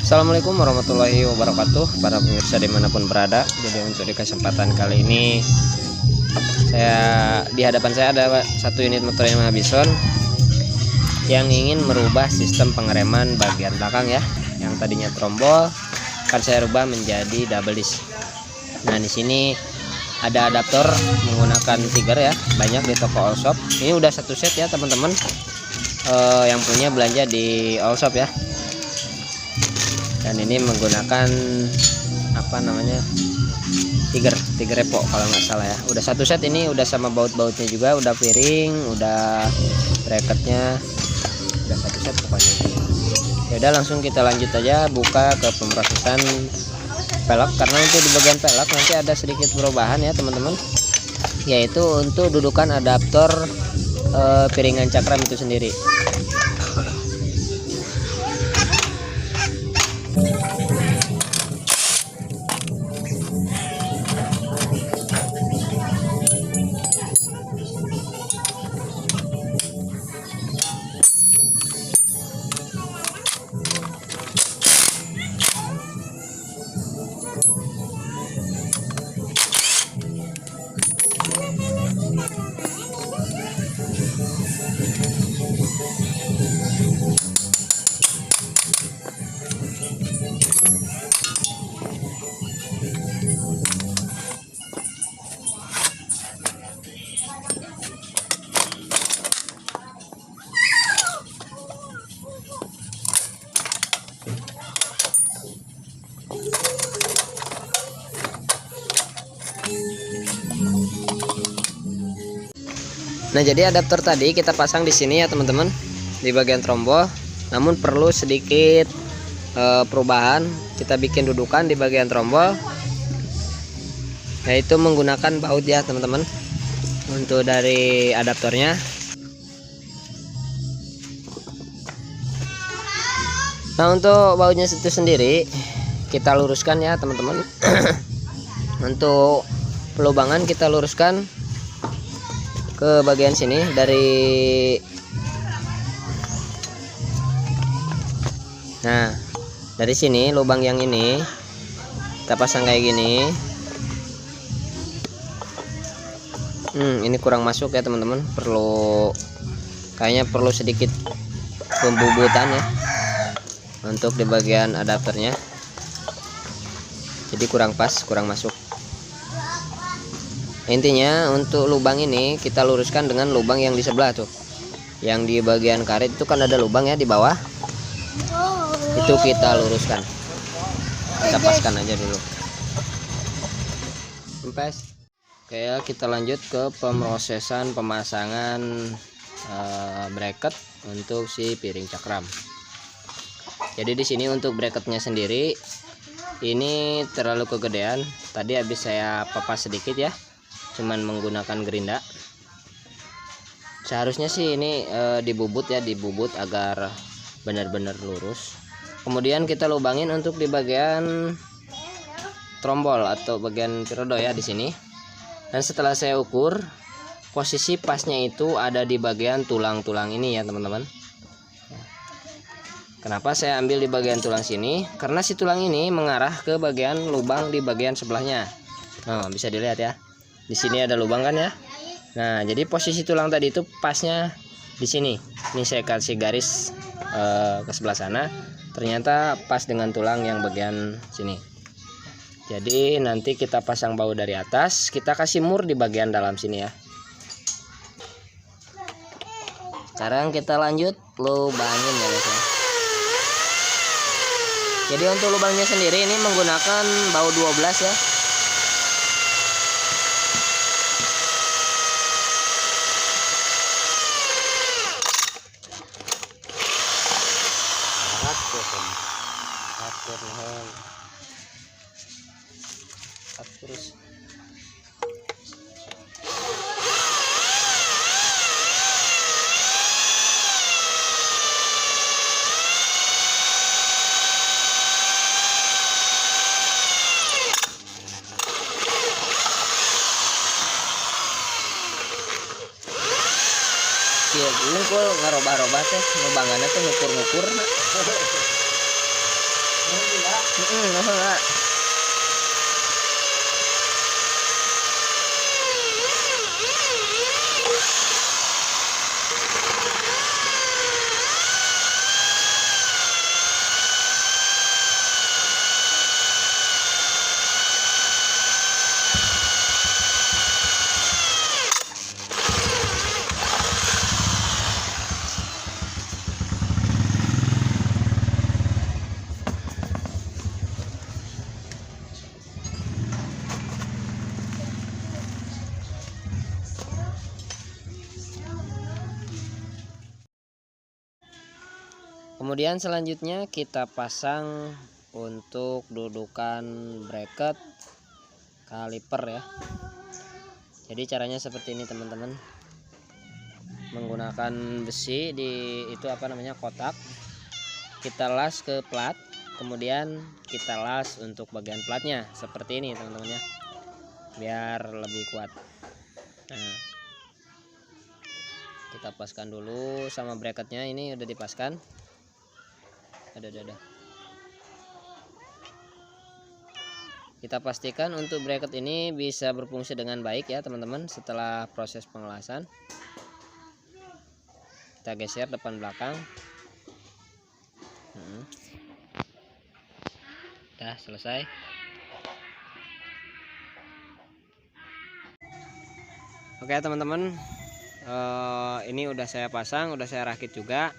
Assalamualaikum warahmatullahi wabarakatuh, para pemirsa dimanapun berada. Jadi untuk di kesempatan kali ini, di hadapan saya ada satu unit motor Yamaha Bison yang ingin merubah sistem pengereman bagian belakang ya. Yang tadinya trombol akan saya rubah menjadi double disc. Nah, di sini ada adaptor menggunakan tiger ya, banyak di toko all shop. Ini udah satu set ya teman-teman, yang punya belanja di all shop ya. Dan ini menggunakan tiger repo kalau nggak salah ya. Udah satu set, ini udah sama baut-bautnya juga, udah piring, udah bracketnya, udah satu set pokoknya. Ya udah, langsung kita lanjut aja buka ke pemrosesan pelek, karena untuk di bagian pelek nanti ada sedikit perubahan ya teman-teman, yaitu untuk dudukan adaptor piringan cakram itu sendiri. Nah, jadi adaptor tadi kita pasang di sini ya teman-teman, di bagian trombol. Namun perlu sedikit perubahan. Kita bikin dudukan di bagian trombol, yaitu menggunakan baut ya teman-teman untuk dari adaptornya. Nah, untuk bautnya itu sendiri kita luruskan ya teman-teman. Untuk pelubangan kita luruskan ke bagian sini dari sini lubang yang ini kita pasang kayak gini. Ini kurang masuk ya teman-teman, kayaknya perlu sedikit pembubutan ya untuk di bagian adapternya, jadi kurang pas, kurang masuk. Intinya untuk lubang ini kita luruskan dengan lubang yang di sebelah tuh, yang di bagian karet itu kan ada lubang ya di bawah, itu kita luruskan, kita paskan aja dulu. Empes. Oke ya, kita lanjut ke pemrosesan pemasangan bracket untuk si piring cakram. Jadi di sini untuk bracketnya sendiri ini terlalu kegedean, tadi habis saya papas sedikit ya, cuman menggunakan gerinda. Seharusnya sih ini dibubut ya, dibubut agar benar-benar lurus. Kemudian kita lubangin untuk di bagian trombol atau bagian pirodo ya di sini. Dan setelah saya ukur, posisi pasnya itu ada di bagian tulang-tulang ini ya teman-teman. Kenapa saya ambil di bagian tulang sini? Karena si tulang ini mengarah ke bagian lubang di bagian sebelahnya. Nah, bisa dilihat ya. Di sini ada lubang kan ya. Nah, jadi posisi tulang tadi itu pasnya di sini. Ini saya kasih garis ke sebelah sana. Ternyata pas dengan tulang yang bagian sini. Jadi nanti kita pasang baut dari atas, kita kasih mur di bagian dalam sini ya. Sekarang kita lanjut lubangin ya guys ya. Jadi untuk lubangnya sendiri ini menggunakan baut 12 ya. Terus ini kok ngarobah-robah teh, lubangannya tuh ngukur-ngukur. Kemudian selanjutnya kita pasang untuk dudukan bracket kaliper ya. Jadi caranya seperti ini teman-teman. Menggunakan besi di kotak. Kita las ke plat, kemudian kita las untuk bagian platnya seperti ini teman-teman ya. Biar lebih kuat. Nah, kita paskan dulu sama bracketnya, ini udah dipaskan. Ada. Kita pastikan untuk bracket ini bisa berfungsi dengan baik ya teman-teman setelah proses pengelasan. Kita geser depan belakang. Udah selesai. Oke teman-teman, ini udah saya pasang, udah saya rakit juga.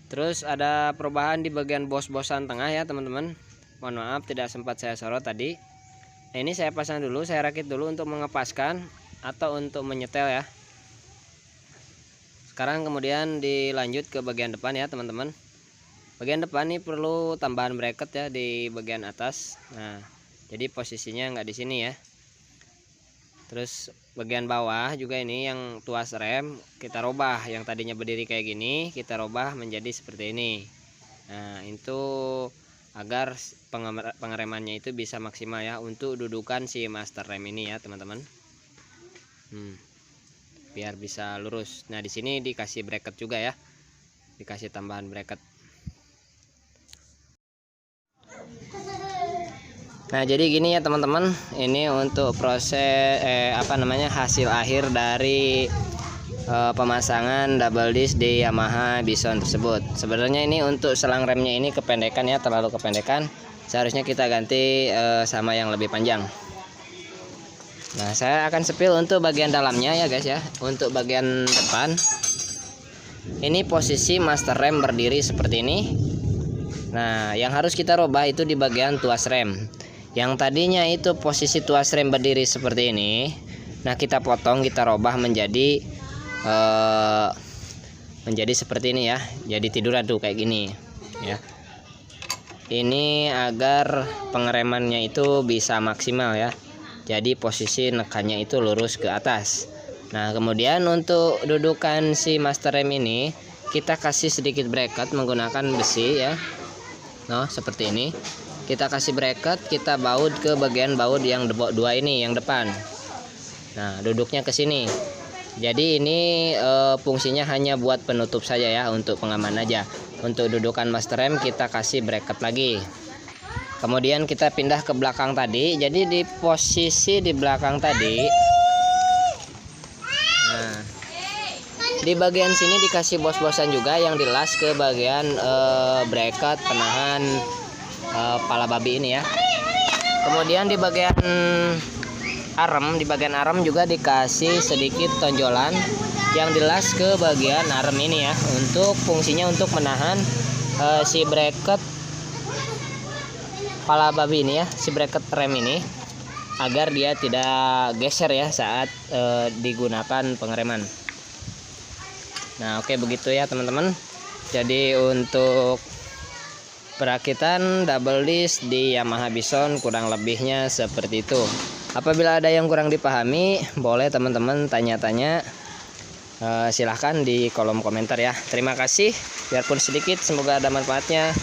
Terus ada perubahan di bagian bos-bosan tengah ya teman-teman. Mohon maaf tidak sempat saya sorot tadi. Nah, ini saya pasang dulu, saya rakit dulu untuk mengepaskan atau untuk menyetel ya. Sekarang kemudian dilanjut ke bagian depan ya teman-teman. Bagian depan ini perlu tambahan bracket ya di bagian atas. Nah, jadi posisinya nggak di sini ya. Terus bagian bawah juga ini yang tuas rem kita robah, yang tadinya berdiri kayak gini kita robah menjadi seperti ini. Nah, itu agar pengeremannya itu bisa maksimal ya untuk dudukan si master rem ini ya teman-teman. Biar bisa lurus. Nah, di sini dikasih bracket juga ya. Dikasih tambahan bracket. Nah, jadi gini ya teman-teman, ini untuk proses hasil akhir dari pemasangan double disc di Yamaha Bison tersebut. Sebenarnya ini untuk selang remnya ini kependekan ya, terlalu kependekan. Seharusnya kita ganti sama yang lebih panjang. Nah, saya akan sepil untuk bagian dalamnya ya guys ya. Untuk bagian depan ini posisi master rem berdiri seperti ini. Nah, yang harus kita robah itu di bagian tuas rem. Yang tadinya itu posisi tuas rem berdiri seperti ini. Nah, kita potong, kita robah menjadi seperti ini ya. Jadi tiduran tuh kayak gini ya. Ini agar pengeremannya itu bisa maksimal ya. Jadi posisi nekannya itu lurus ke atas. Nah, kemudian untuk dudukan si master rem ini kita kasih sedikit bracket menggunakan besi ya. Nah, seperti ini. Kita kasih bracket, kita baut ke bagian baut yang dua ini, yang depan. Nah, duduknya ke sini. Jadi ini fungsinya hanya buat penutup saja ya, untuk pengaman aja. Untuk dudukan master rem kita kasih bracket lagi. Kemudian kita pindah ke belakang tadi. Jadi di posisi di belakang tadi, nah, di bagian sini dikasih bos-bosan juga yang dilas ke bagian bracket penahan pala babi ini ya. Kemudian di bagian arem, juga dikasih sedikit tonjolan yang dilas ke bagian arem ini ya, untuk fungsinya untuk menahan si bracket pala babi ini ya, si bracket rem ini, agar dia tidak geser ya saat digunakan pengereman. Nah, oke, begitu ya teman-teman. Jadi untuk perakitan double disc di Yamaha Bison kurang lebihnya seperti itu. Apabila ada yang kurang dipahami, boleh teman-teman tanya-tanya, silahkan di kolom komentar ya. Terima kasih, biarpun sedikit, semoga ada manfaatnya.